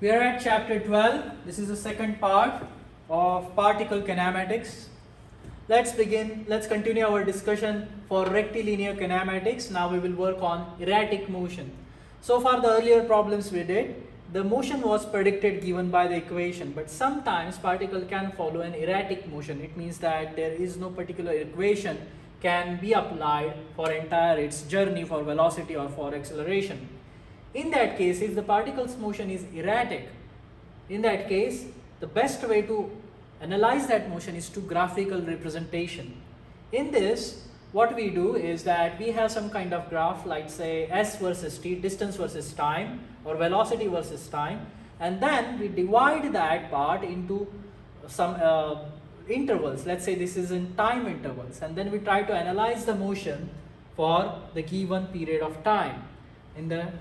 We are at chapter 12. This is the second part of particle kinematics. Let's begin. Let's continue our discussion for rectilinear kinematics. Now we will work on erratic motion. So far the earlier problems we did, the motion was predicted given by the equation, but sometimes particle can follow an erratic motion. It means that there is no particular equation can be applied for entire its journey for velocity or for acceleration. In that case, if the particle's motion is erratic, in that case, the best way to analyze that motion is to graphical representation. In this, what we do is that we have some kind of graph, like say s versus t, distance versus time, or velocity versus time, and then we divide that part into some intervals. Let's say this is in time intervals, and then we try to analyze the motion for the given period of time.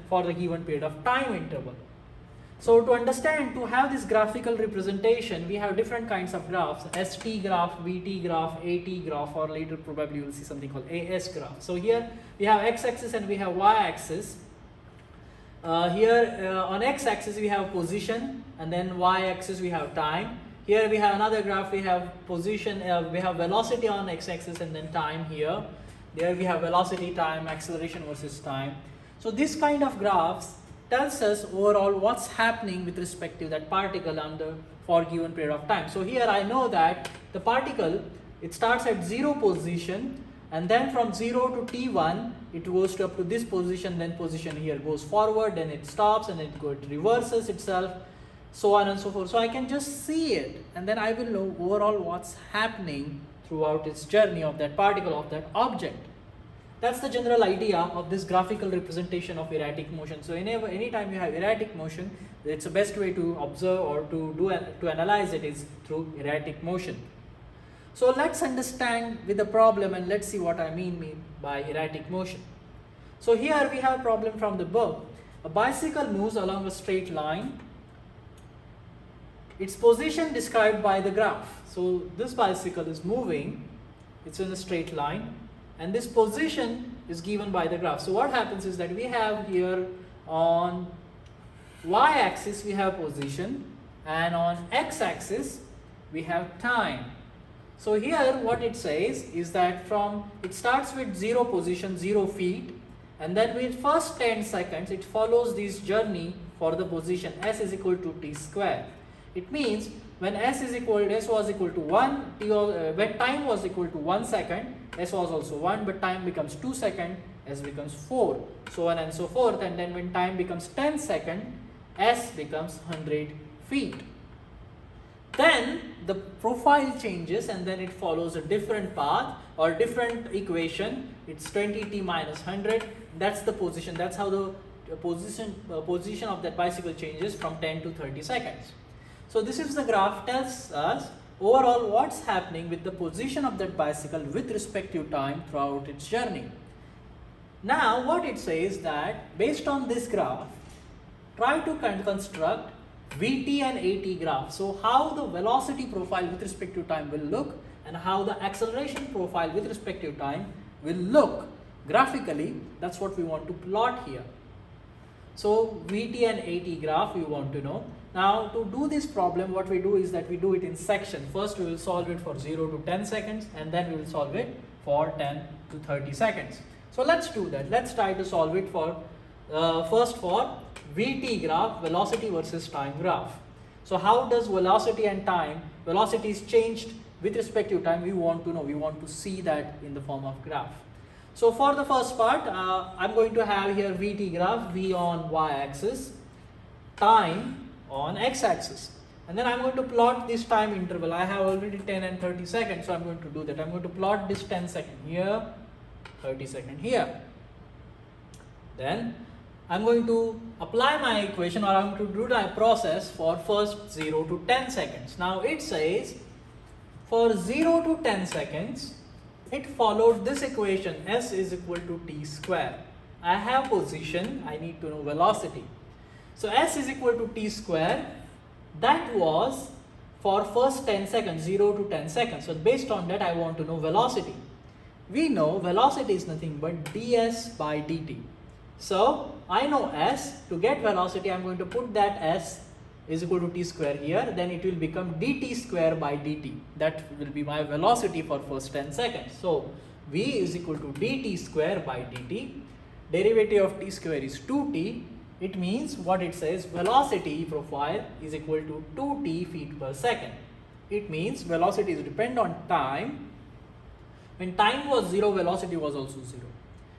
For the given period of time interval. So to understand, to have this graphical representation, we have different kinds of graphs: ST graph, VT graph, AT graph, or later probably you will see something called AS graph. So here we have x-axis and we have y-axis. Here on x-axis we have position, and then y-axis we have time. Here we have another graph, we have position, we have velocity on x-axis and then time here. There we have velocity, time, acceleration versus time. So this kind of graphs tells us overall what's happening with respect to that particle for given period of time. So here I know that the particle, it starts at 0 position, and then from 0 to t1 it goes up to this position, then position here goes forward, then it stops, and it reverses itself, so on and so forth. So I can just see it, and then I will know overall what's happening throughout its journey of that particle, of that object. That's the general idea of this graphical representation of erratic motion. So any time you have erratic motion, it's the best way to observe or to analyze it is through erratic motion. So let's understand with the problem, and let's see what I mean by erratic motion. So here we have a problem from the book. A bicycle moves along a straight line. Its position described by the graph. So this bicycle is moving, it's in a straight line, and this position is given by the graph. So what happens is that we have here on y-axis we have position, and on x-axis we have time. So here what it says is that it starts with 0 position, 0 feet, and then with first 10 seconds it follows this journey for the position s is equal to t square. It means when s was equal to 1, when time was equal to 1 second, s was also 1, but time becomes 2 seconds, s becomes 4, so on and so forth. And then when time becomes 10 seconds, s becomes 100 feet. Then the profile changes, and then it follows a different path or different equation. It's 20t minus 100. That's the position. That's how the position of that bicycle changes from 10 to 30 seconds. So this is the graph, tells us overall what's happening with the position of that bicycle with respect to time throughout its journey. Now what it says that based on this graph, try to construct VT and AT graph. So how the velocity profile with respect to time will look, and how the acceleration profile with respect to time will look graphically. That's what we want to plot here. So VT and AT graph we want to know. Now to do this problem, what we do is that we do it in section. First we will solve it for 0 to 10 seconds, and then we will solve it for 10 to 30 seconds. So let's do that. Let's try to solve it for first for VT graph, velocity versus time graph. So how does velocity and time, velocity is changed with respect to time, we want to know, we want to see that in the form of graph. So for the first part, I'm going to have here VT graph, V on y-axis, time on x-axis, and then I'm going to plot this time interval. I have already 10 and 30 seconds, so I'm going to do that. I'm going to plot this 10 second here, 30 second here. Then I'm going to apply my equation, or I'm going to do my process for first 0 to 10 seconds. Now it says for 0 to 10 seconds it followed this equation, s is equal to t square. I have position, I need to know velocity. So s is equal to t square, that was for first 10 seconds, 0 to 10 seconds. So based on that I want to know velocity. We know velocity is nothing but ds by dt. So I know s. To get velocity, I'm going to put that s is equal to t square here, then it will become dt square by dt. That will be my velocity for first 10 seconds. So v is equal to dt square by dt. Derivative of t square is 2t. It means what it says, velocity profile is equal to 2t feet per second. It means velocity is depend on time. When time was 0, velocity was also 0.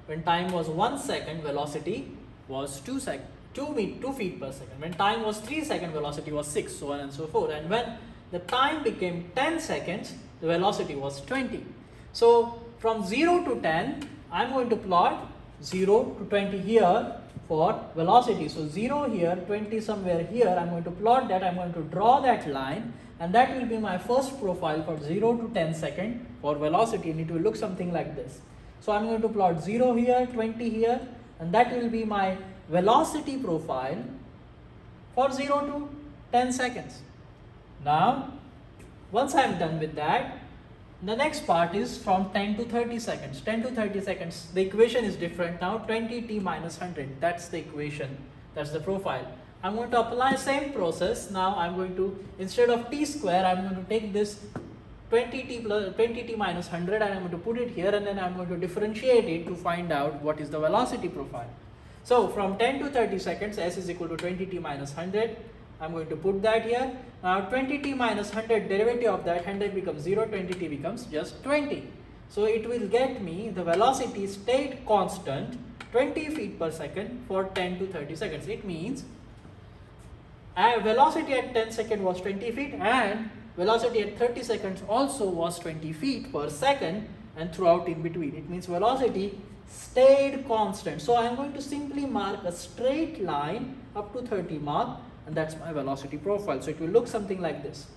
When time was 1 second, velocity was 2 feet per second. When time was 3 seconds, velocity was 6, so on and so forth. And when the time became 10 seconds, the velocity was 20. So from 0 to 10, I'm going to plot 0 to 20 here for velocity. So 0 here, 20 somewhere here, I'm going to plot that, I'm going to draw that line, and that will be my first profile for 0 to 10 second for velocity, and it will look something like this. So I'm going to plot 0 here, 20 here, and that will be my velocity profile for 0 to 10 seconds. Now, once I'm done with that, the next part is from 10 to 30 seconds. 10 to 30 seconds, the equation is different now, 20t minus 100, that's the equation, that's the profile. I'm going to apply same process. Now I'm going to, instead of t square, I'm going to take this 20t minus 100 and I'm going to put it here, and then I'm going to differentiate it to find out what is the velocity profile. So from 10 to 30 seconds, s is equal to 20t minus 100. I'm going to put that here. Now 20t minus 100, derivative of that, 100 becomes 0, 20t becomes just 20. So it will get me the velocity stayed constant 20 feet per second for 10 to 30 seconds. It means velocity at 10 seconds was 20 feet and velocity at 30 seconds also was 20 feet per second, and throughout in between. It means velocity stayed constant. So I am going to simply mark a straight line up to 30 mark, and that's my velocity profile. So it will look something like this.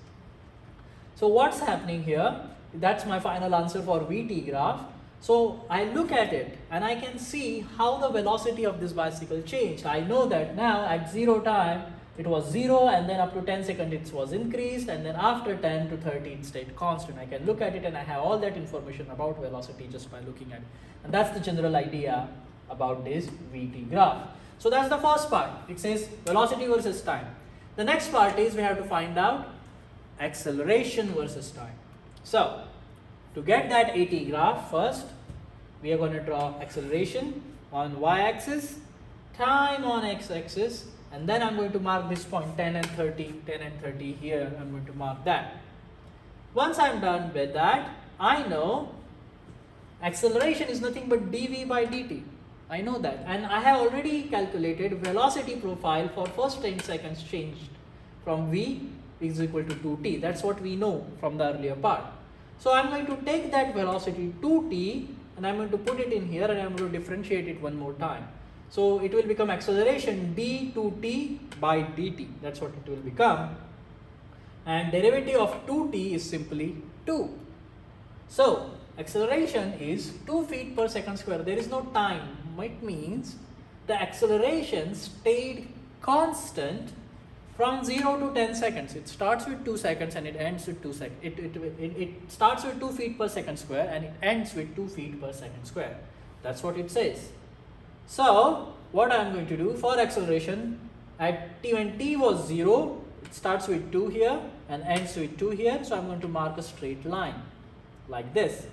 So what's happening here? That's my final answer for VT graph. So I look at it and I can see how the velocity of this bicycle changed. I know that now at 0 time it was 0, and then up to 10 seconds it was increased, and then after 10 to 30 it stayed constant. I can look at it and I have all that information about velocity just by looking at it. And that's the general idea about this VT graph. So that's the first part. It says velocity versus time. The next part is we have to find out acceleration versus time. So to get that AT graph, first we are going to draw acceleration on y-axis, time on x-axis, and then I'm going to mark this point 10 and 30 here. I'm going to mark that. Once I'm done with that, I know acceleration is nothing but dv by dt. I know that, and I have already calculated velocity profile for first 10 seconds changed from v is equal to 2t. That's what we know from the earlier part. So I'm going to take that velocity 2t and I'm going to put it in here, and I'm going to differentiate it one more time. So it will become acceleration d2t by dt. That's what it will become. And derivative of 2t is simply 2. So acceleration is 2 feet per second square. There is no time. It means the acceleration stayed constant from 0 to 10 seconds. It starts with 2 seconds and it ends with 2 seconds. It starts with 2 feet per second square and it ends with 2 feet per second square. That's what it says. So what I am going to do for acceleration at t, when t was 0, it starts with 2 here and ends with 2 here. So I am going to mark a straight line like this.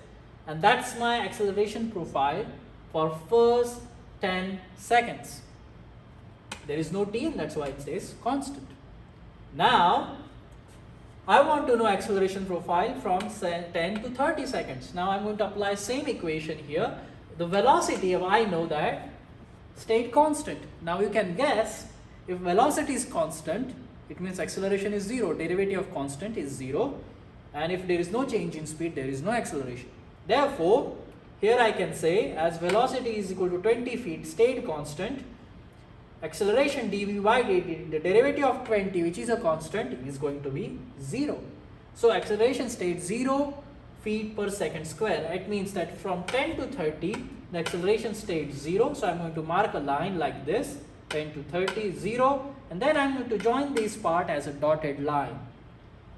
And that's my acceleration profile for first 10 seconds. There is no t, and that's why it says constant. Now I want to know acceleration profile from 10 to 30 seconds. Now I'm going to apply same equation here. The velocity, I know that, stayed constant. Now you can guess, if velocity is constant, it means acceleration is 0. Derivative of constant is 0. And if there is no change in speed, there is no acceleration. Therefore, here I can say, as velocity is equal to 20 feet stayed constant, acceleration dv by dt, the derivative of 20, which is a constant, is going to be 0. So acceleration stayed 0 feet per second square. It means that from 10 to 30, the acceleration stayed 0. So I'm going to mark a line like this, 10 to 30, 0, and then I'm going to join this part as a dotted line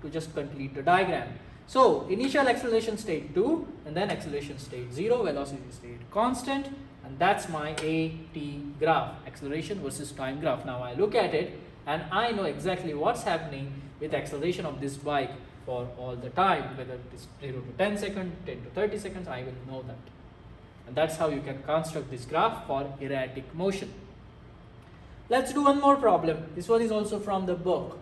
to just complete the diagram. So initial acceleration stayed 2, and then acceleration stayed 0, velocity stayed constant, and that's my AT graph, acceleration versus time graph. Now I look at it and I know exactly what's happening with acceleration of this bike for all the time, whether it is 0 to 10 seconds, 10 to 30 seconds, I will know that. And that's how you can construct this graph for erratic motion. Let's do one more problem. This one is also from the book.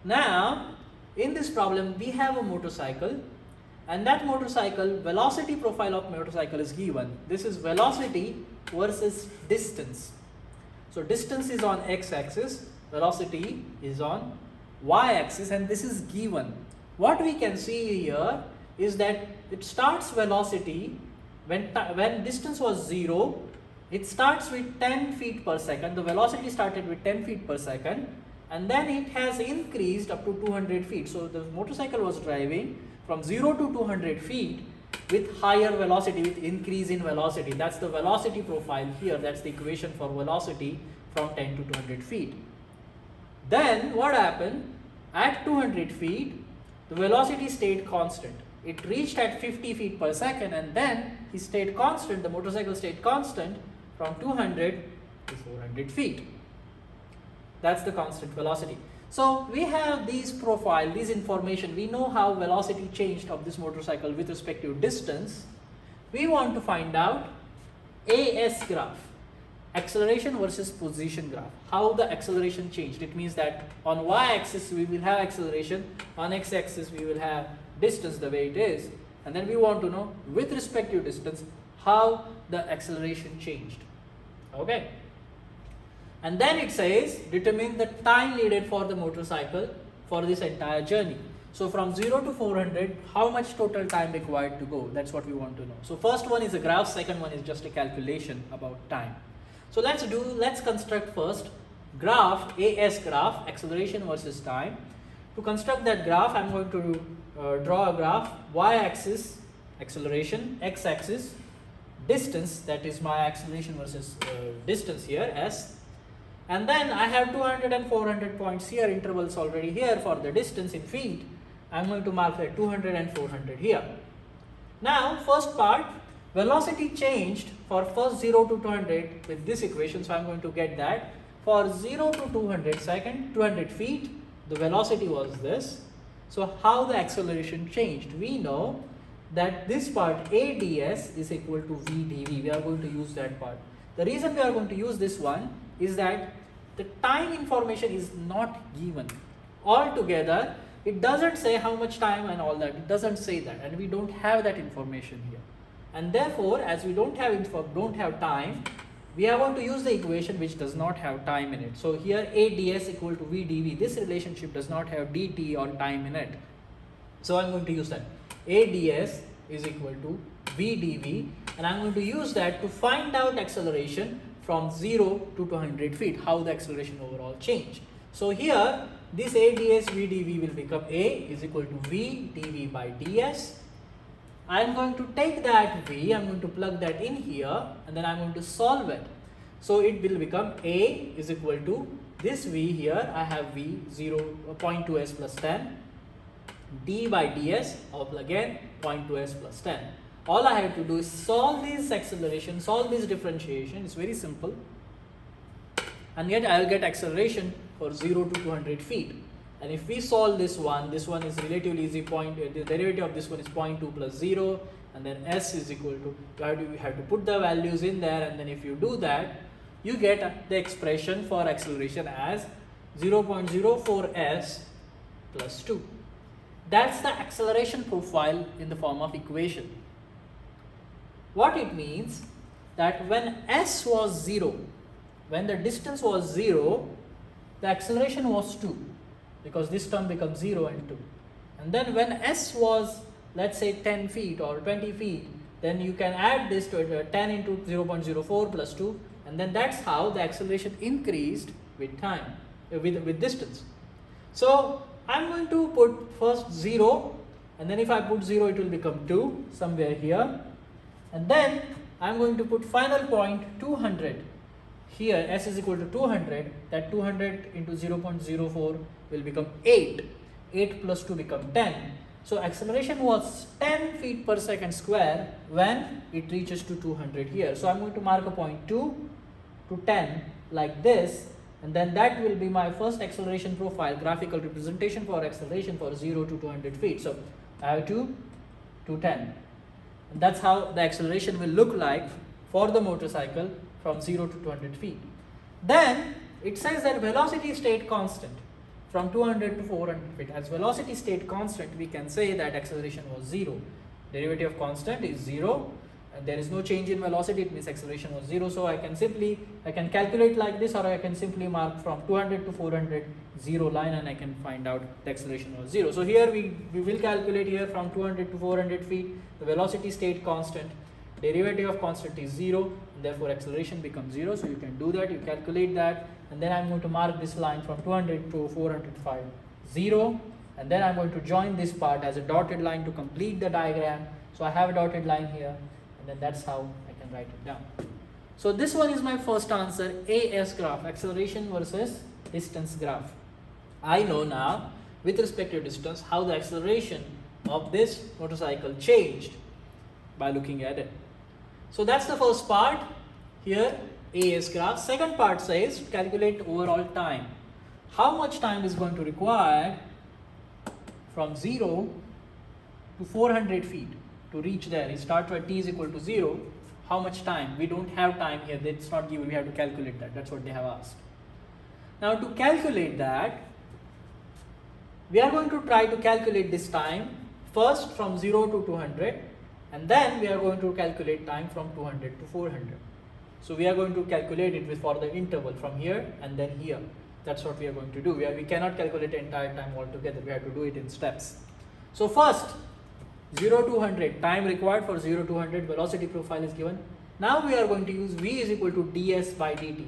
Now, in this problem, we have a motorcycle, and that motorcycle, velocity profile of motorcycle is given. This is velocity versus distance. So distance is on x-axis, velocity is on y-axis, and this is given. What we can see here is that it starts velocity when distance was 0, it starts with 10 feet per second. The velocity started with 10 feet per second, and then it has increased up to 200 feet. So the motorcycle was driving from 0 to 200 feet with higher velocity, with increase in velocity. That's the velocity profile here. That's the equation for velocity from 10 to 200 feet. Then what happened? At 200 feet, the velocity stayed constant. It reached at 50 feet per second, and then it stayed constant. The motorcycle stayed constant from 200 to 400 feet. That's the constant velocity. So we have these profile, these information. We know how velocity changed of this motorcycle with respect to distance. We want to find out AS graph, acceleration versus position graph. How the acceleration changed. It means that on y-axis we will have acceleration, on x-axis we will have distance the way it is, and then we want to know with respect to distance how the acceleration changed. Okay. And then it says determine the time needed for the motorcycle for this entire journey. So from 0 to 400, how much total time required to go? That's what we want to know. So first one is a graph, second one is just a calculation about time. So let's construct first graph, AS graph, acceleration versus time. To construct that graph, I'm going to draw a graph, y-axis acceleration, x-axis distance, that is my acceleration versus distance here, S. And then I have 200 and 400 points here, intervals already here for the distance in feet. I'm going to mark that 200 and 400 here. Now first part, velocity changed for first 0 to 200 with this equation, so I'm going to get that. For 0 to 200 feet, the velocity was this. So how the acceleration changed? We know that this part ADS is equal to VdV. We are going to use that part. The reason we are going to use this one is that the time information is not given. Altogether, it doesn't say how much time and all that. It doesn't say that, and we don't have that information here. And therefore, as we don't have time, we are going to use the equation which does not have time in it. So here ADS equal to VdV. This relationship does not have dt or time in it. So I'm going to use that. ADS is equal to VdV, and I'm going to use that to find out acceleration from 0 to 200 feet, how the acceleration overall changed. So here this ADS VdV will become A is equal to V dV by ds. I am going to take that V, I am going to plug that in here, and then I am going to solve it. So it will become A is equal to this V here, I have V 0.2s plus 10, d by ds of again 0.2s plus 10. All I have to do is solve this acceleration, solve this differentiation. It's very simple, and yet I will get acceleration for 0 to 200 feet. And if we solve this one is relatively easy. The derivative of this one is 0.2 plus 0, and then s is equal to, you have to put the values in there, and then if you do that, you get the expression for acceleration as 0.04s plus 2. That's the acceleration profile in the form of equation. What it means that when s was 0, when the distance was 0, the acceleration was 2, because this term becomes 0 and 2. And then when s was, let's say 10 feet or 20 feet, then you can add this to 10 into 0.04 plus 2, and then that's how the acceleration increased with time, with distance. So I'm going to put first 0, and then if I put 0 it will become 2 somewhere here, and then I'm going to put final point 200 here. S is equal to 200, that 200 into 0.04 will become 8 plus 2 become 10, So acceleration was 10 feet per second square when it reaches to 200 here. So I'm going to mark a point 2 to 10 like this, and then that will be my first acceleration profile, graphical representation for acceleration for 0 to 200 feet. So I have 2 to 10. And that's how the acceleration will look like for the motorcycle from 0 to 200 feet. Then it says that velocity stayed constant from 200 to 400 feet. As velocity stayed constant, we can say that acceleration was 0. Derivative of constant is 0. And there is no change in velocity, it means acceleration was 0. So I can calculate like this, or I can simply mark from 200 to 400 0 line, and I can find out the acceleration was 0. So here we will calculate here from 200 to 400 feet, the velocity stayed constant, derivative of constant is 0, and therefore acceleration becomes 0. So you can do that, you calculate that, and then I'm going to mark this line from 200 to 405 0, and then I'm going to join this part as a dotted line to complete the diagram. So I have a dotted line here, and then that's how I can write it down. So this one is my first answer, AS graph, acceleration versus distance graph. I know now with respect to distance how the acceleration of this motorcycle changed by looking at it. So that's the first part here, AS graph. Second part says calculate overall time. How much time is going to require from 0 to 400 feet to reach there? You start where t is equal to 0. How much time? We don't have time here, it's not given, we have to calculate that. That's what they have asked. Now to calculate that, we are going to try to calculate this time first from 0 to 200, and then we are going to calculate time from 200 to 400. So we are going to calculate it for the interval from here and then here. That's what we are going to do. We cannot calculate the entire time altogether, we have to do it in steps. So first, 0 to 100, time required for 0 to 100, velocity profile is given. Now we are going to use V is equal to ds by dt.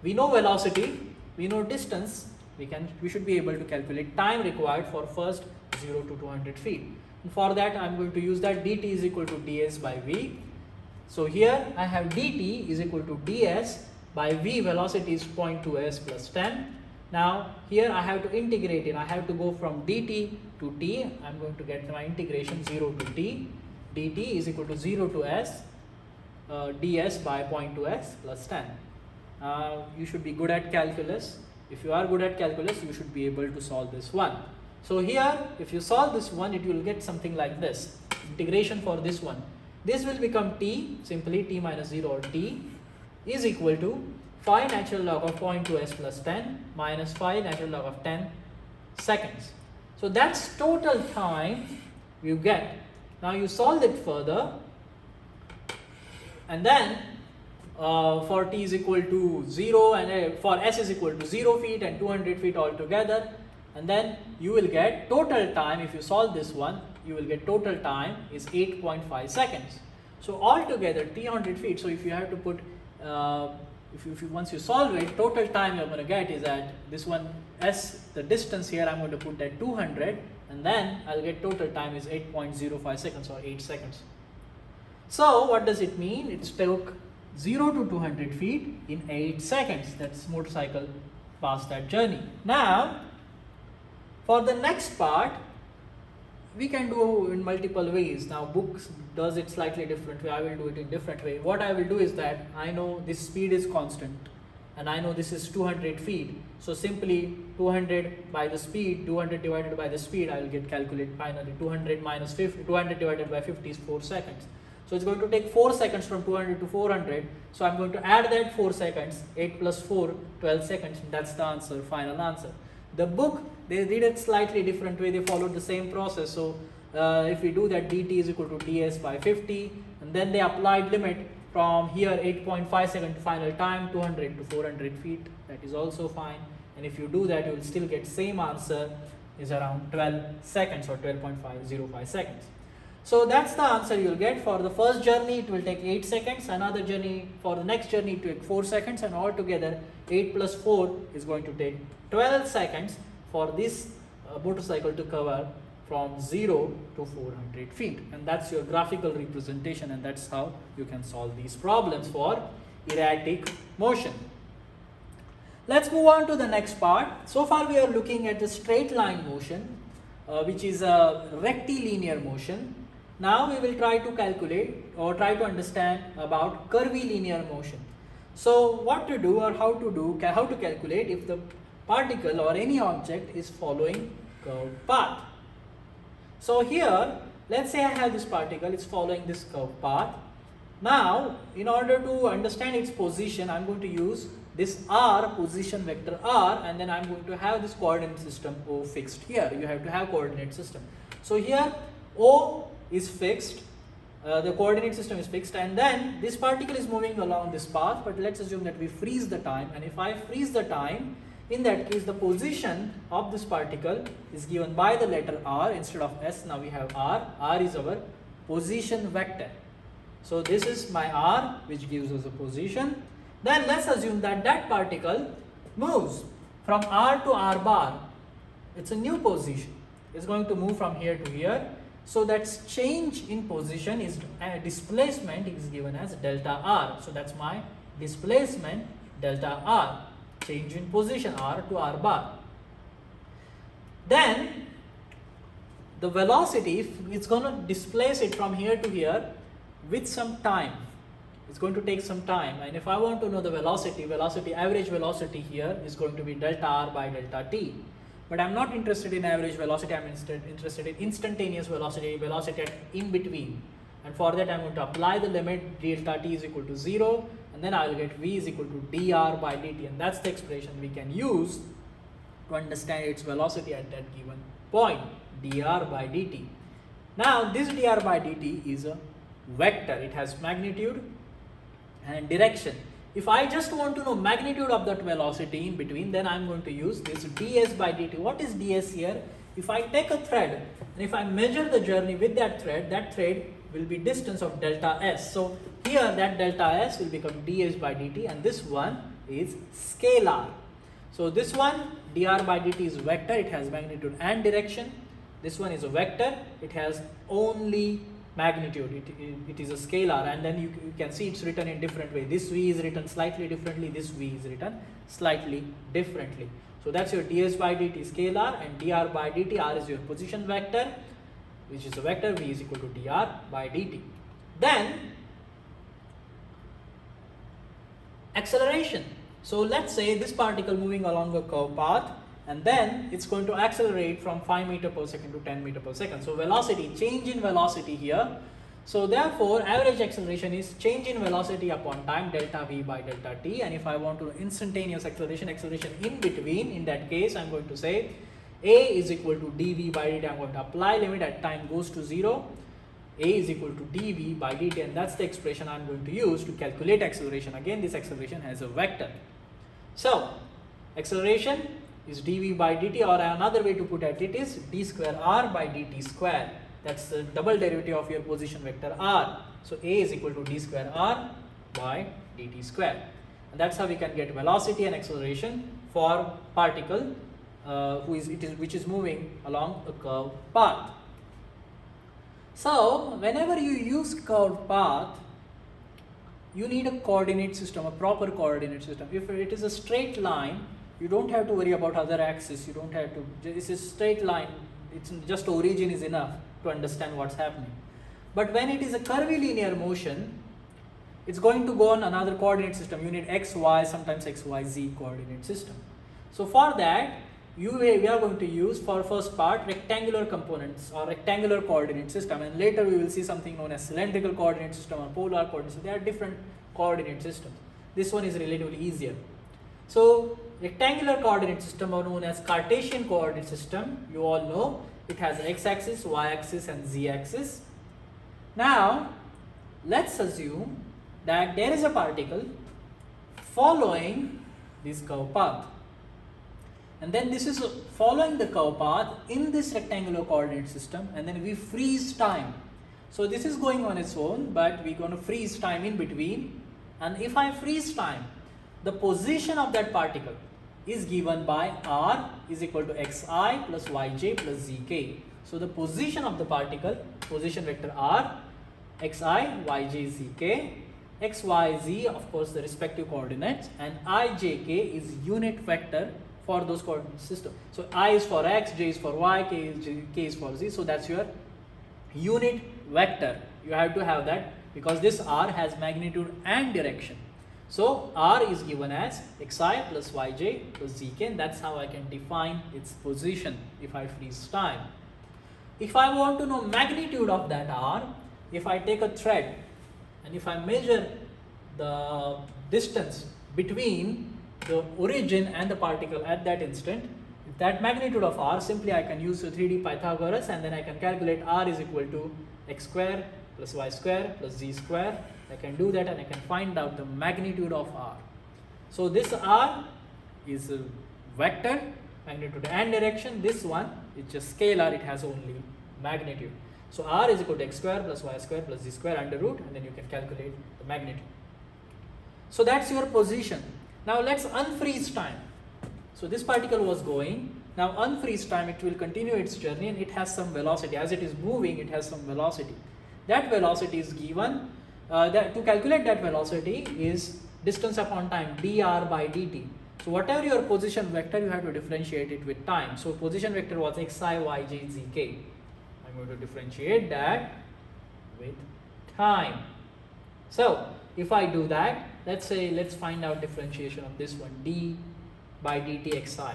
We know velocity, we know distance, we should be able to calculate time required for first 0 to 200 feet. And for that I am going to use that dt is equal to ds by v. So here I have dt is equal to ds by v, velocity is 0.2s plus 10. Now here I have to integrate it, I have to go from dt to t. I am going to get my integration 0 to t, dt is equal to 0 to s ds by 0.2s plus 10. You should be good at calculus. If you are good at calculus, you should be able to solve this one. So here, if you solve this one, it will get something like this. Integration for this one. This will become t, simply t minus 0 or t is equal to phi natural log of 0.2s plus 10 minus phi natural log of 10 seconds. So that's total time you get. Now you solve it further, and then for t is equal to 0 and for s is equal to 0 feet and 200 feet altogether, and then you will get total time. If you solve this one, you will get total time is 8.5 seconds. So altogether t 100 feet. So if you have to put once you solve it, total time you're going to get is at this one s, the distance here I'm going to put at 200, and then I'll get total time is 8.05 seconds or 8 seconds. So what does it mean? It took 0 to 200 feet in 8 seconds. That's motorcycle passed that journey. Now for the next part, we can do in multiple ways. Now books does it slightly different way, I will do it in different way. What I will do is that I know this speed is constant and I know this is 200 feet. So simply 200 by the speed, 200 divided by the speed, I will get calculate finally 200 minus 50, 200 divided by 50 is 4 seconds. So it's going to take 4 seconds from 200 to 400. So I'm going to add that 4 seconds, 8 plus 4, 12 seconds. And that's the answer, final answer. The book, they did it slightly different way, they followed the same process. So if we do that, dt is equal to ds by 50, and then they applied limit from here 8.5 second to final time, 200 to 400 feet, that is also fine. And if you do that, you will still get same answer, is around 12 seconds or 12.505 seconds. So that's the answer you will get. For the first journey it will take 8 seconds, another journey, for the next journey it will take 4 seconds, and altogether 8 plus 4 is going to take 12 seconds for this motorcycle to cover from 0 to 400 feet. And that's your graphical representation, and that's how you can solve these problems for erratic motion. Let's move on to the next part. So far we are looking at the straight line motion. which is a rectilinear motion. Now we will try to calculate or try to understand about curvilinear motion. So what to do or how to calculate if the particle or any object is following curved path. So here, let's say I have this particle, it's following this curved path. Now, in order to understand its position, I'm going to use this r, position vector r, and then I'm going to have this coordinate system O fixed here. You have to have coordinate system. So here, O is fixed, the coordinate system is fixed, and then this particle is moving along this path, but let's assume that we freeze the time, and if I freeze the time, in that case the position of this particle is given by the letter r instead of s. Now we have r is our position vector. So this is my r, which gives us a position. Then let's assume that that particle moves from r to r bar. It's a new position. It's going to move from here to here. So that's change in position is displacement is given as delta r. So that's my displacement delta r. Change in position r to r bar. Then the velocity, if it's going to displace it from here to here with some time, it's going to take some time, and if I want to know the velocity, average velocity here is going to be delta r by delta t. But I'm not interested in average velocity, I'm interested in instantaneous velocity at in between. And for that I'm going to apply the limit delta t is equal to 0, and then I will get v is equal to dr by dt, and that's the expression we can use to understand its velocity at that given point, dr by dt. Now this dr by dt is a vector, it has magnitude and direction. If I just want to know magnitude of that velocity in between, then I'm going to use this ds by dt. What is ds here? If I take a thread and if I measure the journey with that thread will be distance of delta s. So here that delta s will become ds by dt, and this one is scalar. So this one dr by dt is vector, it has magnitude and direction. This one is a vector, it has only magnitude, it is a scalar, and then you can see it's written in different way. This v is written slightly differently, this v is written slightly differently. So that's your ds by dt scalar, and dr by dt, r is your position vector, which is a vector, v is equal to dr by dt. Then acceleration. So let's say this particle moving along a curved path, and then it's going to accelerate from 5 meter per second to 10 meter per second. So velocity, change in velocity here. So therefore average acceleration is change in velocity upon time, delta v by delta t. And if I want to instantaneous acceleration in between, in that case I'm going to say a is equal to dv by dt. I'm going to apply limit at time goes to 0. A is equal to dv by dt, and that's the expression I'm going to use to calculate acceleration. Again, this acceleration has a vector. So acceleration is dv by dt, or another way to put it is d square r by dt square. That's the double derivative of your position vector r. So a is equal to d square r by dt square, and that's how we can get velocity and acceleration for particle which is moving along a curved path. So whenever you use curved path, you need a coordinate system, a proper coordinate system. If it is a straight line, you don't have to worry about other axis, you don't have to, it's a straight line, it's just origin is enough to understand what's happening. But when it is a curvilinear motion, it's going to go on another coordinate system. You need x, y, sometimes x, y, z coordinate system. So for that, we are going to use, for first part, rectangular components or rectangular coordinate system, and later we will see something known as cylindrical coordinate system or polar coordinate system. There are different coordinate systems. This one is relatively easier. So rectangular coordinate system, or known as Cartesian coordinate system, you all know it has x-axis, y-axis and z-axis. Now let's assume that there is a particle following this curve path, and then this is following the curve path in this rectangular coordinate system, and then we freeze time. So this is going on its own, but we're going to freeze time in between, and if I freeze time, the position of that particle is given by r is equal to xi plus yj plus zk. So the position of the particle, position vector r, xi, yj, zk, x, y, z, of course the respective coordinates, and I, j, k is unit vector for those coordinate system. So I is for x, j is for y, k is for z. So that's your unit vector. You have to have that because this r has magnitude and direction. So r is given as xi plus yj plus zk, and that's how I can define its position if I freeze time. If I want to know magnitude of that r, if I take a thread and if I measure the distance between the origin and the particle at that instant, if that magnitude of r, simply I can use the 3D Pythagoras, and then I can calculate r is equal to x square plus y square plus z square. I can do that and I can find out the magnitude of r. So this r is a vector, magnitude and direction. This one is just scalar, it has only magnitude. So r is equal to x square plus y square plus z square under root, and then you can calculate the magnitude. So that's your position. Now let's unfreeze time. So this particle was going. Now unfreeze time, it will continue its journey and it has some velocity. As it is moving, it has some velocity. That velocity is given. To calculate that velocity is distance upon time, dr by dt. So whatever your position vector, you have to differentiate it with time. So position vector was xi, yj, zk. I'm going to differentiate that with time. So if I do that, let's find out differentiation of this one, d by dt xi.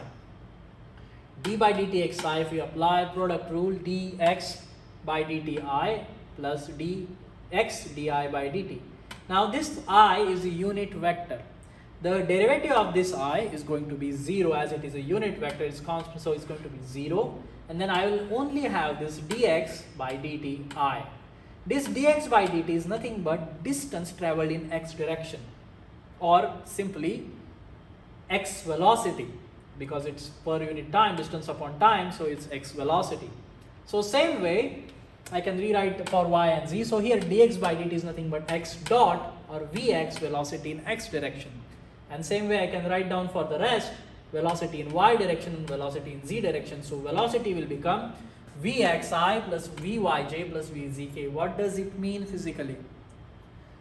D by dt xi, if we apply product rule, dx by dti plus dx di by dt. Now this I is a unit vector. The derivative of this I is going to be 0, as it is a unit vector, it's constant, so it's going to be 0. And then I will only have this dx by dt I. This dx by dt is nothing but distance traveled in x direction, or simply x velocity, because it's per unit time, distance upon time, so it's x velocity. So same way I can rewrite for y and z. So here dx by dt is nothing but x dot or vx, velocity in x direction. And same way I can write down for the rest, velocity in y direction and velocity in z direction. So velocity will become vxi plus vyj plus vzk. What does it mean physically?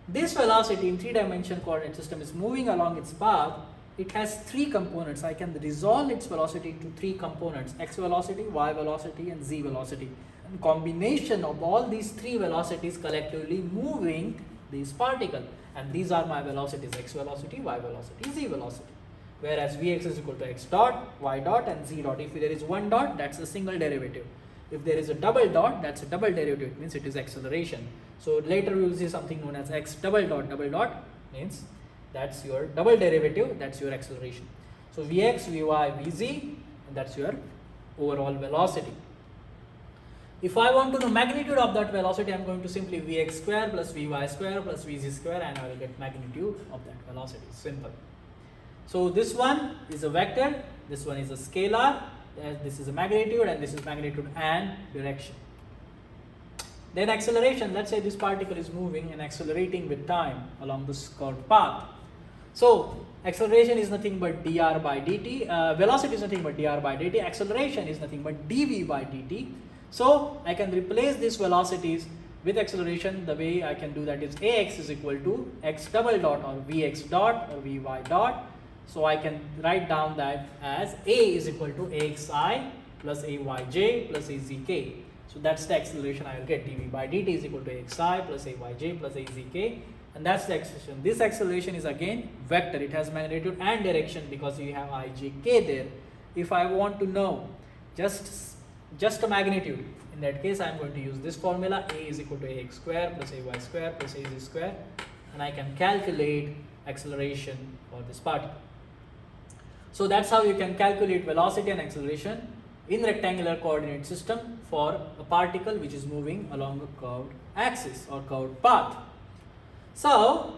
This velocity in 3-dimensional coordinate system is moving along its path. It has 3 components. I can resolve its velocity into 3 components: x velocity, y velocity and z velocity. And combination of all these 3 velocities collectively moving this particle. And these are my velocities: x velocity, y velocity, z velocity. Whereas vx is equal to x dot, y dot and z dot. If there is one dot, that's a single derivative. If there is a double dot, that's a double derivative. It means it is acceleration. So later we will see something known as x double dot means that's your double derivative, that's your acceleration. So vx, vy, vz, and that's your overall velocity. If I want to know magnitude of that velocity, I'm going to simply vx square plus vy square plus vz square, and I will get magnitude of that velocity. Simple. So this one is a vector, this one is a scalar, this is a magnitude, and this is magnitude and direction. Then acceleration, let's say this particle is moving and accelerating with time along this curved path. So acceleration is nothing but dr by dt, velocity is nothing but dr by dt, acceleration is nothing but dv by dt. So I can replace these velocities with acceleration. The way I can do that is ax is equal to x double dot or vx dot or vy dot. So I can write down that as a is equal to axi plus ayj plus azk. So that's the acceleration I will get. dv by dt is equal to xi plus ayj plus azk, and that's the acceleration. This acceleration is again vector. It has magnitude and direction because you have ijk there. If I want to know just a magnitude, in that case I am going to use this formula: a is equal to ax square plus ay square plus az square, and I can calculate acceleration for this particle. So that's how you can calculate velocity and acceleration in rectangular coordinate system for a particle which is moving along a curved axis or curved path. So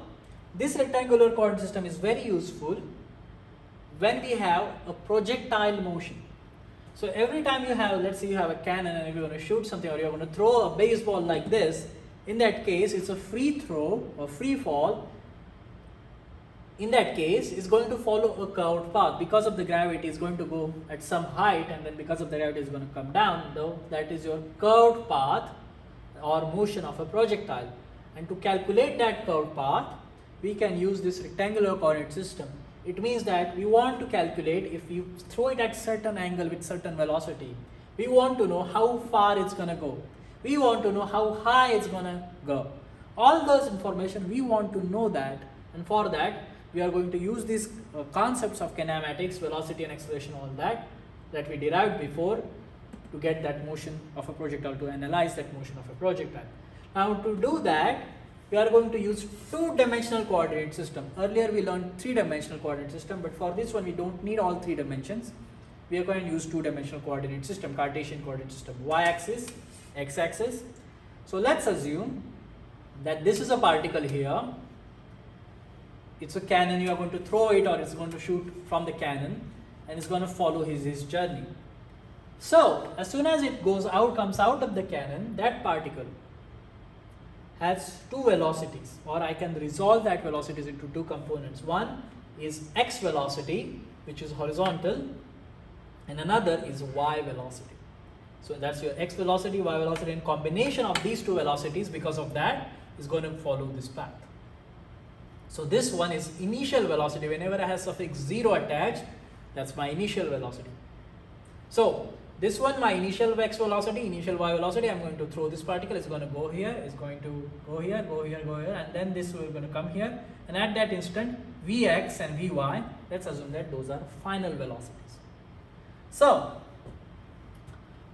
this rectangular coordinate system is very useful when we have a projectile motion. So every time you have, let's say you have a cannon and you're going to shoot something, or you're going to throw a baseball like this, in that case it's a free throw or free fall. In that case, it's going to follow a curved path. Because of the gravity, it's going to go at some height, and then because of the gravity, it's going to come down. Though that is your curved path or motion of a projectile. And to calculate that curved path, we can use this rectangular coordinate system. It means that we want to calculate if you throw it at certain angle with certain velocity. We want to know how far it's going to go. We want to know how high it's going to go. All those information we want to know that, and for that we are going to use these concepts of kinematics, velocity and acceleration, all that we derived before to get that motion of a projectile, to analyze that motion of a projectile. Now to do that, we are going to use two-dimensional coordinate system. Earlier we learned three-dimensional coordinate system, but for this one we don't need all three dimensions. We are going to use two-dimensional coordinate system, Cartesian coordinate system, y-axis, x-axis. So let's assume that this is a particle here. It's a cannon, you are going to throw it, or it's going to shoot from the cannon, and it's going to follow his journey. So as soon as it comes out of the cannon, that particle has two velocities, or I can resolve that velocities into two components. One is x velocity, which is horizontal, and another is y velocity. So that's your x velocity, y velocity, and combination of these two velocities, because of that, is going to follow this path. So this one is initial velocity. Whenever I have suffix 0 attached, that's my initial velocity. So this one, my initial x velocity, initial y velocity, I'm going to throw this particle, it's going to go here, it's going to go here, go here, go here, and then this is going to come here, and at that instant, Vx and Vy, let's assume that those are final velocities. So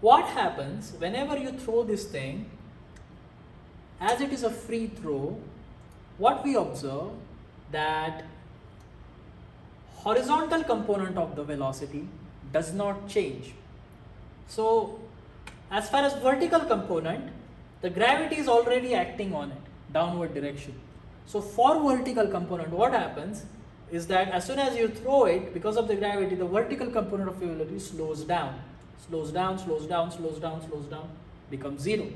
what happens whenever you throw this thing, as it is a free throw, what we observe that horizontal component of the velocity does not change. So as far as vertical component, the gravity is already acting on it, downward direction. So for vertical component, what happens is that as soon as you throw it, because of the gravity, the vertical component of velocity slows down, slows down, slows down, slows down, slows down, becomes 0.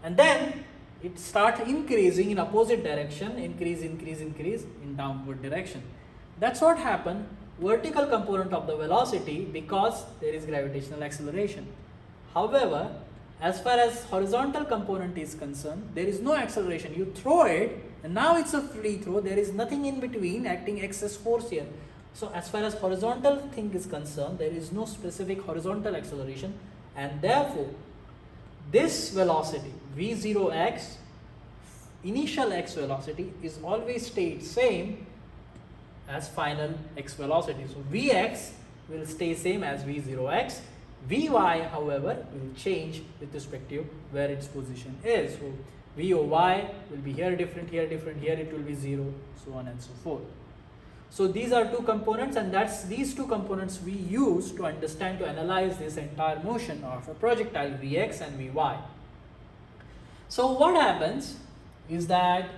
And then it starts increasing in opposite direction, increase, increase, increase in downward direction. That's what happened. Vertical component of the velocity, because there is gravitational acceleration. However, as far as horizontal component is concerned, there is no acceleration. You throw it and now it's a free throw. There is nothing in between acting excess force here. So as far as horizontal thing is concerned, there is no specific horizontal acceleration, and therefore this velocity v0x, initial x velocity, is always stayed same as final x velocity. So Vx will stay same as V0x. Vy, however, will change with respect to where its position is. So Voy will be here different, here different, here it will be 0, so on and so forth. So these are two components, and that's these two components we use to understand, to analyze this entire motion of a projectile Vx and Vy. So what happens is that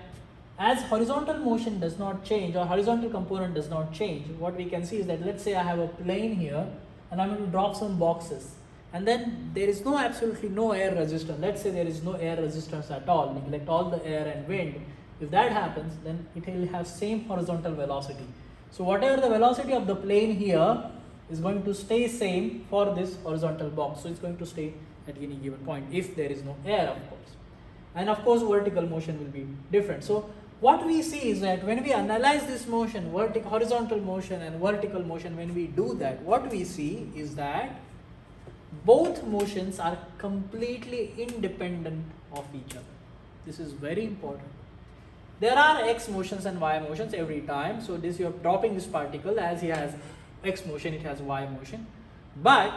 as horizontal motion does not change, or horizontal component does not change, what we can see is that, let's say I have a plane here and I'm going to drop some boxes, and then there is absolutely no air resistance. Let's say there is no air resistance at all, neglect all the air and wind. If that happens, then it will have same horizontal velocity. So whatever the velocity of the plane here is going to stay same for this horizontal box. So it's going to stay at any given point if there is no air, of course. And of course vertical motion will be different. So what we see is that when we analyze this motion, horizontal motion and vertical motion, when we do that, what we see is that both motions are completely independent of each other. This is very important. There are x motions and y motions every time. So this, you are dropping this particle, as he has x motion, it has y motion. But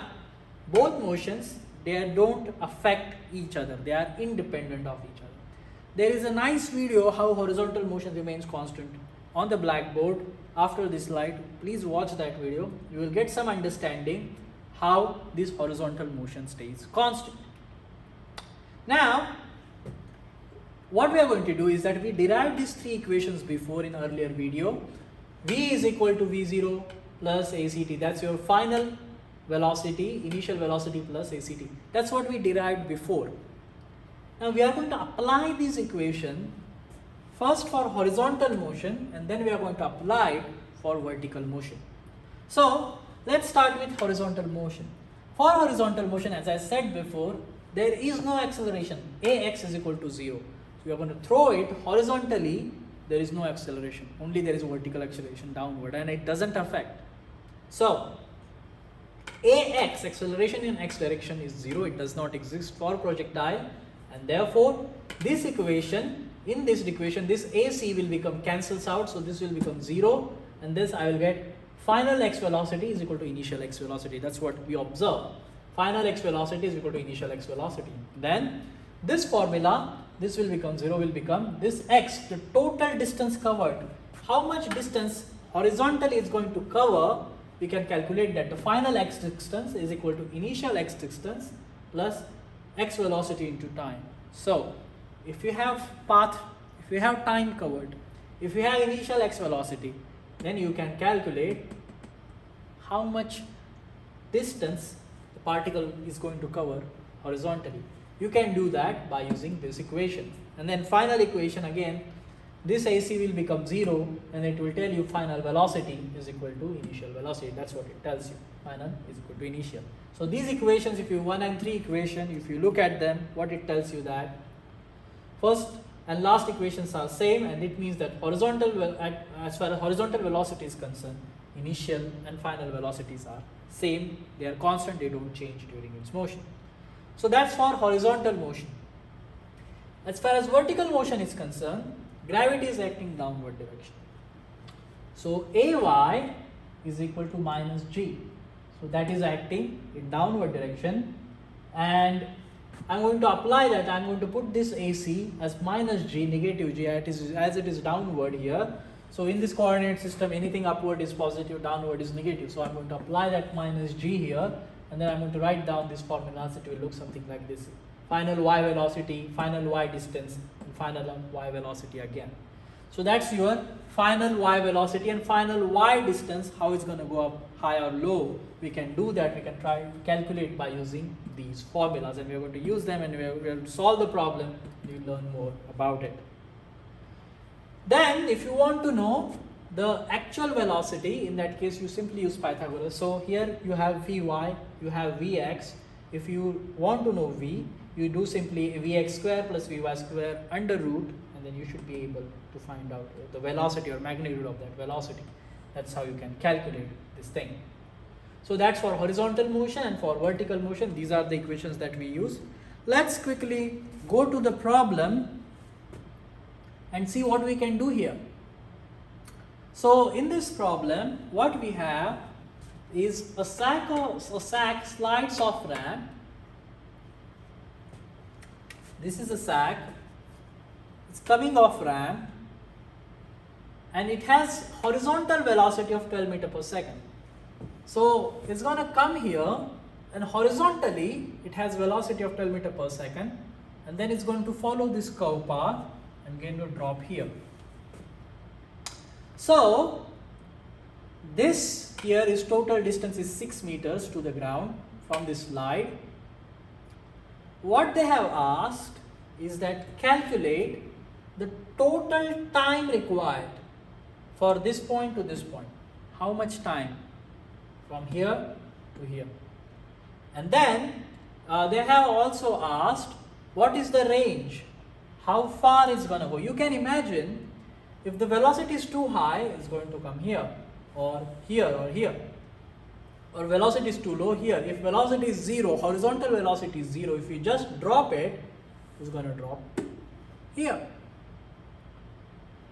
both motions, they don't affect each other. They are independent of each other. There is a nice video how horizontal motion remains constant on the blackboard after this slide. Please watch that video. You will get some understanding how this horizontal motion stays constant. Now, what we are going to do is that we derived these three equations before in earlier video. V is equal to V0 plus ACT. That's your final velocity, initial velocity plus ACT. That's what we derived before. Now we are going to apply this equation first for horizontal motion, and then we are going to apply it for vertical motion. So let's start with horizontal motion. For horizontal motion, as I said before, there is no acceleration. Ax is equal to 0. So we are going to throw it horizontally there is no acceleration, only there is vertical acceleration downward, and it doesn't affect. So ax, acceleration in x direction, is 0. It does not exist for projectile, and therefore this equation, in this equation, this AC will become cancels out, so this will become 0, and this I will get final x velocity is equal to initial x velocity. That's what we observe. Final x velocity is equal to initial x velocity. Then this formula, this will become 0, will become this x, the total distance covered. How much distance horizontally is going to cover? We can calculate that the final x distance is equal to initial x distance plus x velocity into time. So if you have path, if you have time covered, if you have initial x velocity, then you can calculate how much distance the particle is going to cover horizontally. You can do that by using this equation. And then final equation, again, this AC will become 0, and it will tell you final velocity is equal to initial velocity. That's what it tells you. Final is equal to initial. So these equations, if you 1 and 3 equation, if you look at them, what it tells you that first and last equations are same, and it means that horizontal, as far as horizontal velocity is concerned, initial and final velocities are same. They are constant, they don't change during its motion. So that's for horizontal motion. As far as vertical motion is concerned, gravity is acting downward direction. So Ay is equal to minus G. So that is acting in downward direction, and I'm going to apply that. I'm going to put this AC as minus G, negative G, as it is downward here. So in this coordinate system, anything upward is positive, downward is negative. So I'm going to apply that minus G here, and then I'm going to write down this formula. So it will look something like this: final y velocity, final y distance, and final y velocity again. So that's your final y velocity and final y distance. How it's going to go up, high or low, we can do that. We can try to calculate by using these formulas, and we are going to use them, and we are going to solve the problem. You learn more about it. Then if you want to know the actual velocity, in that case you simply use Pythagoras. So here you have Vy, you have Vx. If you want to know V, you do simply Vx square plus Vy square under root, and then you should be able to find out the velocity or magnitude of that velocity. That's how you can calculate this thing. So that's for horizontal motion, and for vertical motion, these are the equations that we use. Let's quickly go to the problem and see what we can do here. So in this problem, what we have is a sack slides off ramp. This is a sack. It's coming off ramp, and it has horizontal velocity of 12 meters per second. So it's going to come here, and horizontally it has velocity of 12 meters per second, and then it's going to follow this curve path and going to drop here. So this here is total distance is 6 meters to the ground from this slide. What they have asked is that calculate the total time required for this point to this point. How much time from here to here? And then they have also asked what is the range, how far it's going to go. You can imagine if the velocity is too high, it's going to come here or here or here. Or velocity is too low here. If velocity is 0, horizontal velocity is 0, if you just drop it, it's going to drop here.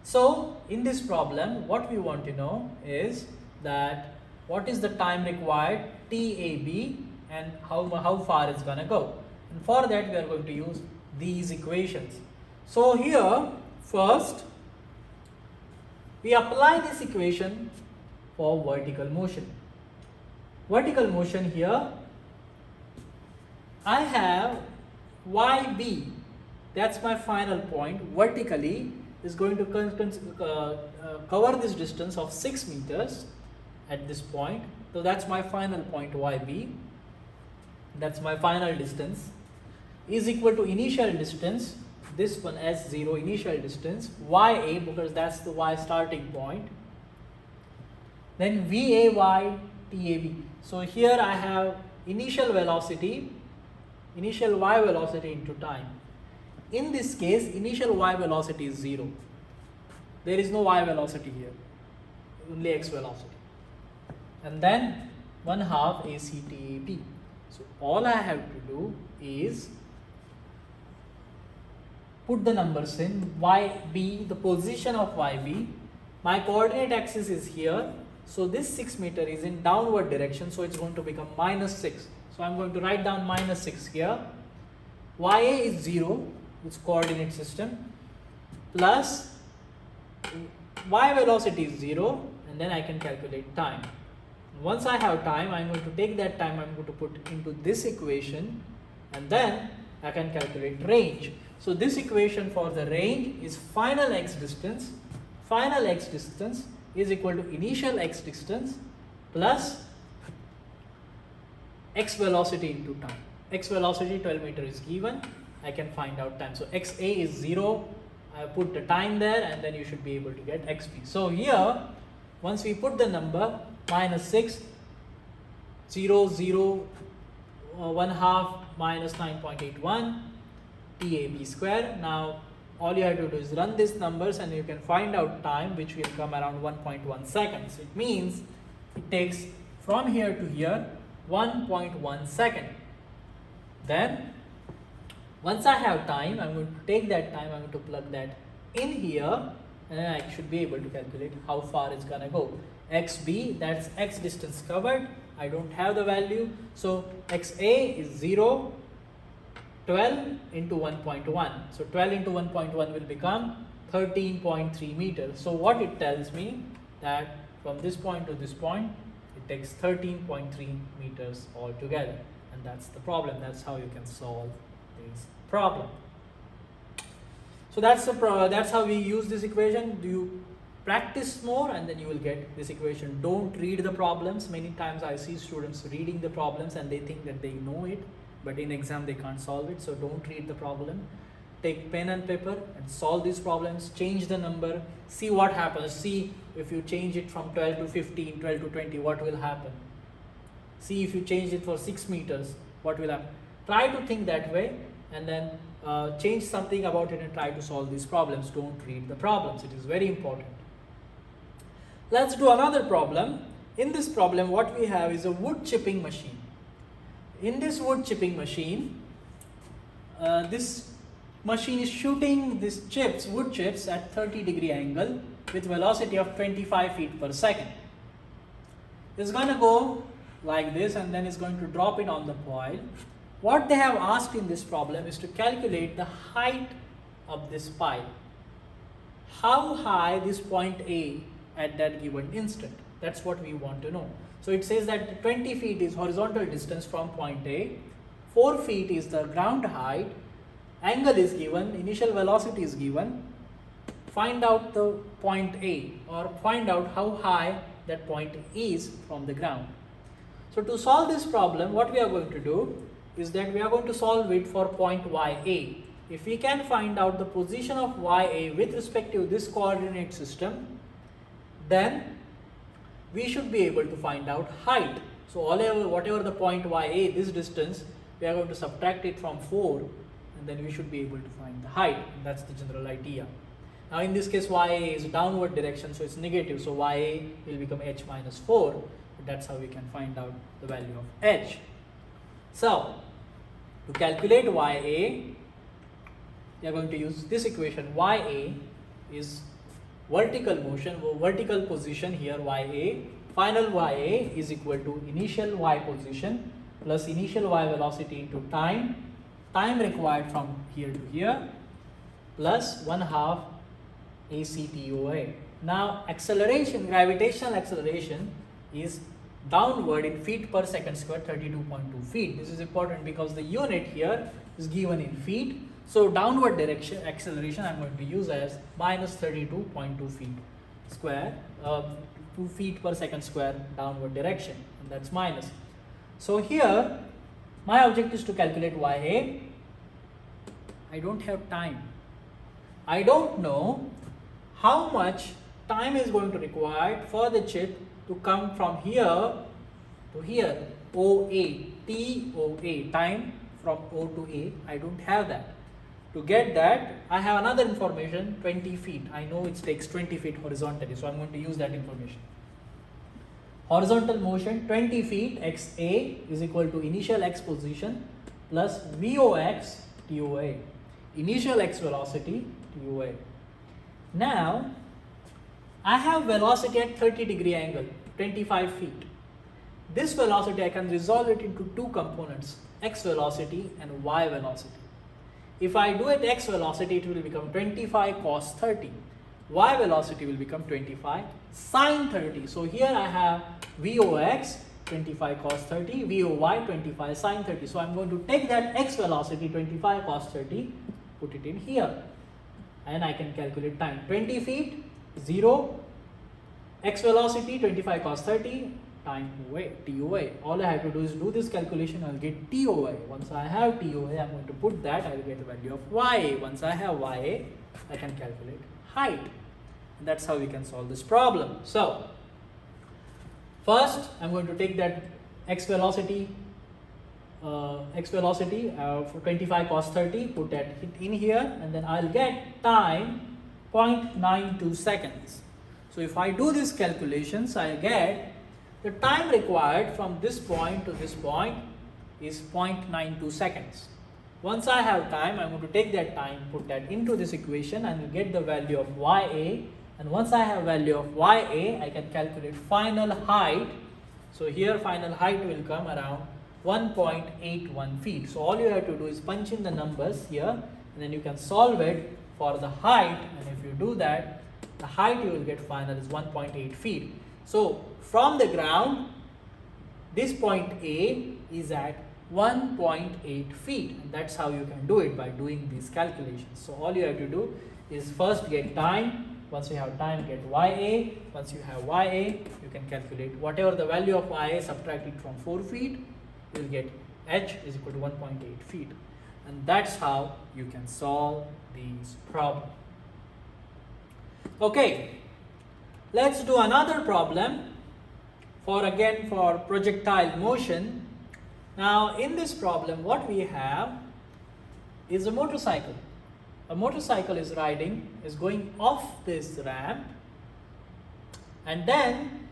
So in this problem, what we want to know is that what is the time required, TAB, and how far it's going to go. And for that we are going to use these equations. So here first we apply this equation for vertical motion. Vertical motion here, I have YB, that's my final point, vertically is going to cover this distance of 6 meters at this point. So that's my final point YB, that's my final distance, is equal to initial distance, this one S0 initial distance, YA because that's the Y starting point, then VAY TAB. So here I have initial velocity, initial y velocity into time. In this case, initial y velocity is 0. There is no y velocity here, only x velocity. And then 1/2 ACTAB. So all I have to do is put the numbers in. YB, the position of YB, my coordinate axis is here, so this 6 meter is in downward direction, so it's going to become -6. So I'm going to write down -6 here. YA is 0, its coordinate system, plus y velocity is 0, and then I can calculate time. Once I have time, I'm going to take that time, I'm going to put into this equation, and then I can calculate range. So this equation for the range is final x distance. Final x distance is equal to initial x distance plus x velocity into time. X velocity 12 meter is given. I can find out time. So xa is 0. I put the time there, and then you should be able to get xp. So here, once we put the number -6, 0, 0, 1/2 minus 9.81 TAB square. Now all you have to do is run these numbers, and you can find out time, which will come around 1.1 seconds. It means it takes from here to here 1.1 second. Then once I have time, I'm going to take that time, I'm going to plug that in here, and then I should be able to calculate how far it's gonna go. XB, that's x distance covered. I don't have the value, so XA is 0, 12 into 1.1. So 12 into 1.1 will become 13.3 meters. So what it tells me, that from this point to this point, it takes 13.3 meters altogether. And that's the problem. That's how you can solve this problem. So that's how we use this equation. Do you practice more, and then you will get this equation. Don't read the problems. Many times I see students reading the problems and they think that they know it, but in exam they can't solve it. So don't read the problem. Take pen and paper and solve these problems. Change the number. See what happens. See if you change it from 12 to 15, 12 to 20, what will happen. See if you change it for 6 meters, what will happen. Try to think that way, and then change something about it and try to solve these problems. Don't read the problems. It is very important. Let's do another problem. In this problem, what we have is a wood chipping machine. In this wood chipping machine, this machine is shooting these chips, wood chips, at 30-degree angle with velocity of 25 feet per second. It's going to go like this, and then it's going to drop it on the pile. What they have asked in this problem is to calculate the height of this pile. How high this point A at that given instant. That's what we want to know. So it says that 20 feet is horizontal distance from point A, 4 feet is the ground height, angle is given, initial velocity is given. Find out the point A, or find out how high that point is from the ground. So to solve this problem, what we are going to do is that we are going to solve it for point YA. If we can find out the position of YA with respect to this coordinate system, then we should be able to find out height. So whatever the point YA, this distance, we are going to subtract it from 4, and then we should be able to find the height. And that's the general idea. Now in this case, YA is downward direction, so it's negative, so YA will become h minus 4. But that's how we can find out the value of h. So to calculate YA, we are going to use this equation. YA is vertical motion, vertical position here, YA. Final YA is equal to initial Y position plus initial Y velocity into time required from here to here, plus 1/2 ACTOA. Now acceleration, gravitational acceleration is downward in feet per second square, 32.2 feet. This is important because the unit here is given in feet. So downward direction acceleration I'm going to use as minus 32.2 feet square, 2 feet per second square downward direction, and that's minus. So here my object is to calculate YA. I don't have time. I don't know how much time is going to require for the chip to come from here to here, OA, TOA, time from O to A. I don't have that. To get that, I have another information, 20 feet. I know it takes 20 feet horizontally, so I'm going to use that information. Horizontal motion 20 feet xa is equal to initial x position plus VOX TOA. Initial x velocity TOA. Now, I have velocity at 30-degree angle, 25 feet. This velocity I can resolve it into two components, x velocity and y velocity. If I do it x velocity, it will become 25 cos 30. Y velocity will become 25 sin 30. So here I have VOX 25 cos 30, VOY 25 sin 30. So I'm going to take that x velocity 25 cos 30, put it in here, and I can calculate time. 20 feet, 0, x velocity 25 cos 30, time TOA. All I have to do is do this calculation, I'll get TOA. Once I have TOA, I'm going to put that, I will get the value of YA. Once I have YA, I can calculate height. And that's how we can solve this problem. So, first I'm going to take that x velocity for 25 cos 30, put that in here, and then I'll get time 0.92 seconds. So if I do these calculations, I get the time required from this point to this point is 0.92 seconds. Once I have time, I'm going to take that time, put that into this equation, and get the value of YA. And once I have value of YA, I can calculate final height. So here final height will come around 1.81 feet. So all you have to do is punch in the numbers here, and then you can solve it for the height. And if you do that, the height you will get final is 1.8 feet. So from the ground, this point A is at 1.8 feet, and that's how you can do it, by doing these calculations. So all you have to do is first get time. Once you have time, get YA. Once you have YA, you can calculate whatever the value of YA, subtract it from 4 feet, you will get H is equal to 1.8 feet. And that's how you can solve these problems. Okay, let's do another problem for projectile motion. Now in this problem, what we have is a motorcycle. A motorcycle is going off this ramp, and then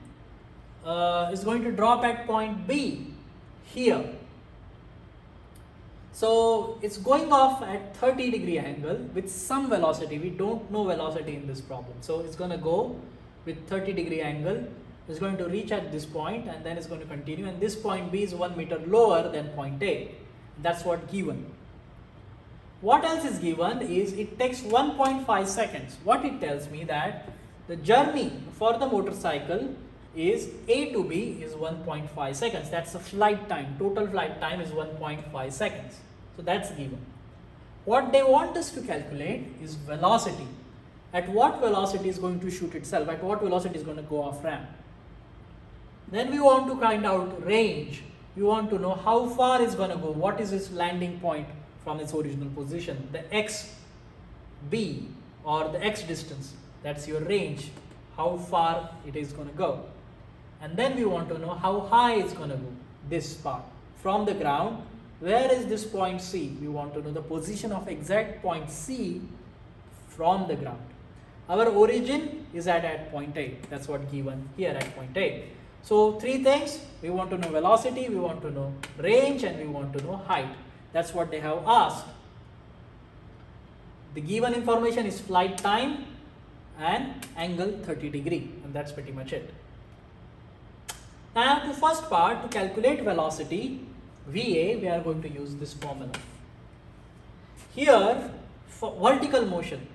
is going to drop at point B here. So it's going off at 30-degree angle with some velocity. We don't know velocity in this problem. So it's going to go with 30-degree angle. It's going to reach at this point, and then it's going to continue. And this point B is 1 meter lower than point A. That's what given. What else is given is it takes 1.5 seconds. What it tells me that the journey for the motorcycle is A to B is 1.5 seconds. That's the flight time. Total flight time is 1.5 seconds. So that's given. What they want us to calculate is velocity. At what velocity is going to shoot itself? At what velocity is going to go off ramp? Then we want to find out range. We want to know how far it's going to go. What is its landing point from its original position? The XB or the X distance. That's your range. How far it is going to go. And then we want to know how high it's going to go. This part. From the ground, where is this point C? We want to know the position of exact point C from the ground. Our origin is at point A. That's what given here at point A. So three things. We want to know velocity, we want to know range, and we want to know height. That's what they have asked. The given information is flight time and angle 30-degree, and that's pretty much it. Now the first part, to calculate velocity VA, we are going to use this formula. Here for vertical motion,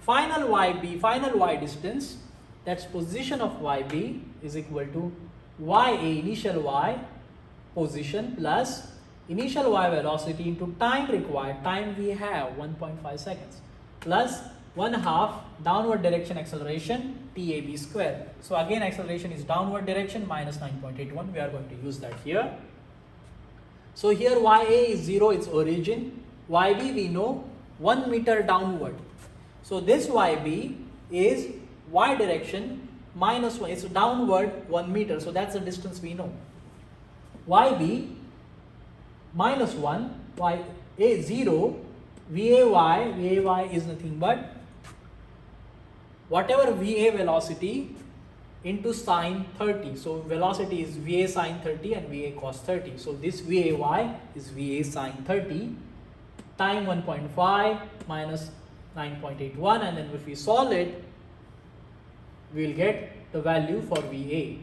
final YB, final Y distance, that's position of YB is equal to YA, initial Y position, plus initial Y velocity into time required, time we have 1.5 seconds, plus 1/2 downward direction acceleration TAB square. So again acceleration is downward direction minus 9.81. We are going to use that here. So here YA is 0, its origin. YB we know 1 meter downward. So this YB is Y direction minus 1. It's downward 1 meter. So that's the distance we know. YB minus 1, YA 0, VAY is nothing but whatever VA velocity into sine 30. So velocity is VA sine 30 and VA cos 30. So this VAY is VA sine 30 time 1.5 minus 9.81, and then if we solve it, we will get the value for VA.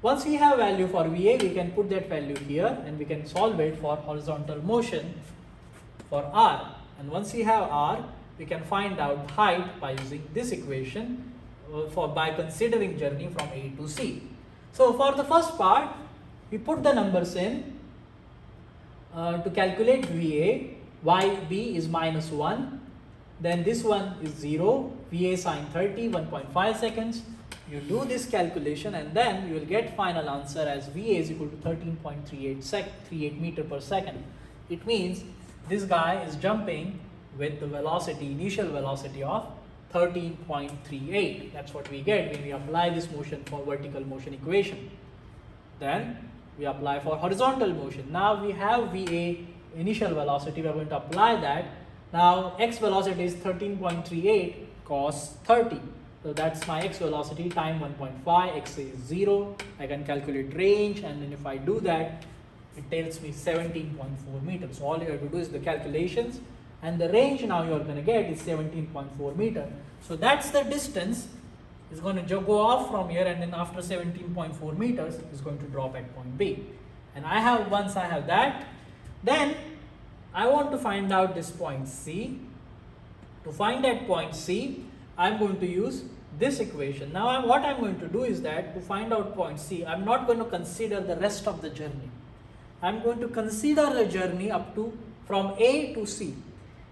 Once we have value for VA, we can put that value here and we can solve it for horizontal motion for R. And once we have R, we can find out height by using this equation by considering journey from A to C. So for the first part, we put the numbers in to calculate VA. YB is minus 1, then this one is 0, VA sine 30, 1.5 seconds. You do this calculation and then you will get final answer as VA is equal to 13.38 meter per second. It means this guy is jumping with the velocity, initial velocity of 13.38. That's what we get when we apply this motion for vertical motion equation. Then we apply for horizontal motion. Now we have VA initial velocity, we are going to apply that. Now x velocity is 13.38 cos 30. So that's my x velocity time 1.5, x is 0. I can calculate range, and then if I do that, it tells me 17.4 meters. So all you have to do is the calculations, and the range now you are going to get is 17.4 meter. So that's the distance. It's going to go off from here, and then after 17.4 meters, it's going to drop at point B. And once I have that, then I want to find out this point C. To find that point C, I'm going to use this equation. Now what I'm going to do is that to find out point C, I'm not going to consider the rest of the journey. I'm going to consider the journey up to from A to C.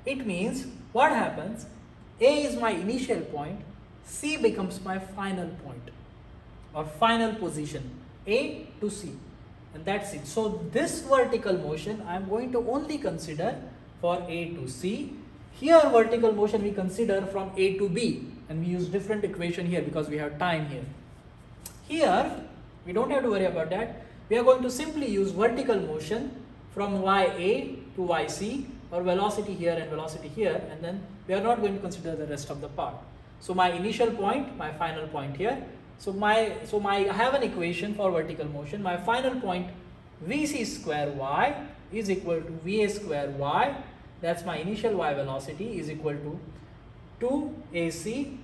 It means what happens, A is my initial point, C becomes my final point or final position, A to C, and that's it. So this vertical motion I'm going to only consider for A to C. Here vertical motion we consider from A to B, and we use different equation here because we have time here. Here we don't have to worry about that. We are going to simply use vertical motion from YA to YC, or velocity here and velocity here, and then we are not going to consider the rest of the part. So my initial point, my final point here. I have an equation for vertical motion. My final point VC square Y is equal to VA square Y. That's my initial Y velocity is equal to 2AC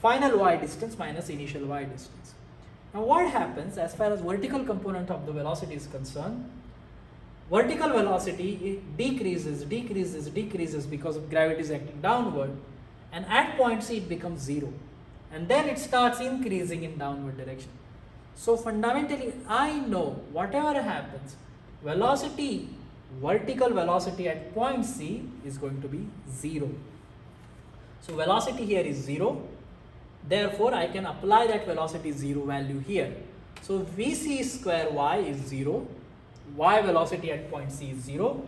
final Y distance minus initial Y distance. Now what happens as far as vertical component of the velocity is concerned? Vertical velocity decreases because of gravity is acting downward, and at point C it becomes 0, and then it starts increasing in downward direction. So fundamentally I know whatever happens, vertical velocity at point C is going to be 0. So velocity here is 0, therefore I can apply that velocity 0 value here. So VC square Y is 0, Y velocity at point C is 0,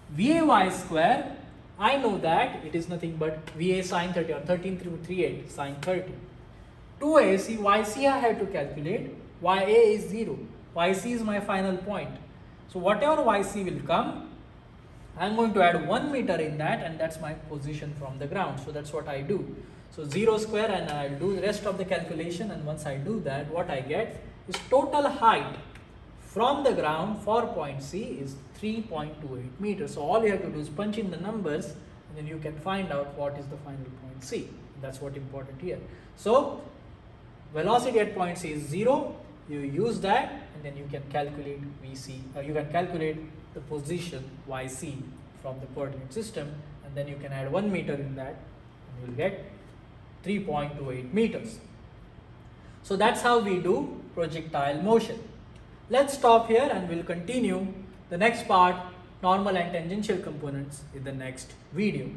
VAY square, I know that it is nothing but VA sine 30 or 13.38 sine 30. 2AC, YC I have to calculate, YA is 0, YC is my final point. So whatever YC will come, I am going to add 1 meter in that, and that's my position from the ground. So that's what I do. So 0 square, and I will do the rest of the calculation, and once I do that, what I get is total height from the ground for point C is 3.28 meters. So all you have to do is punch in the numbers, and then you can find out what is the final point C. That's what important here. So velocity at point C is 0. You use that, and then you can calculate VC. You can calculate the position YC from the coordinate system, and then you can add 1 meter in that, and you will get 3.28 meters. So that's how we do projectile motion. Let's stop here, and we'll continue the next part, normal and tangential components, in the next video.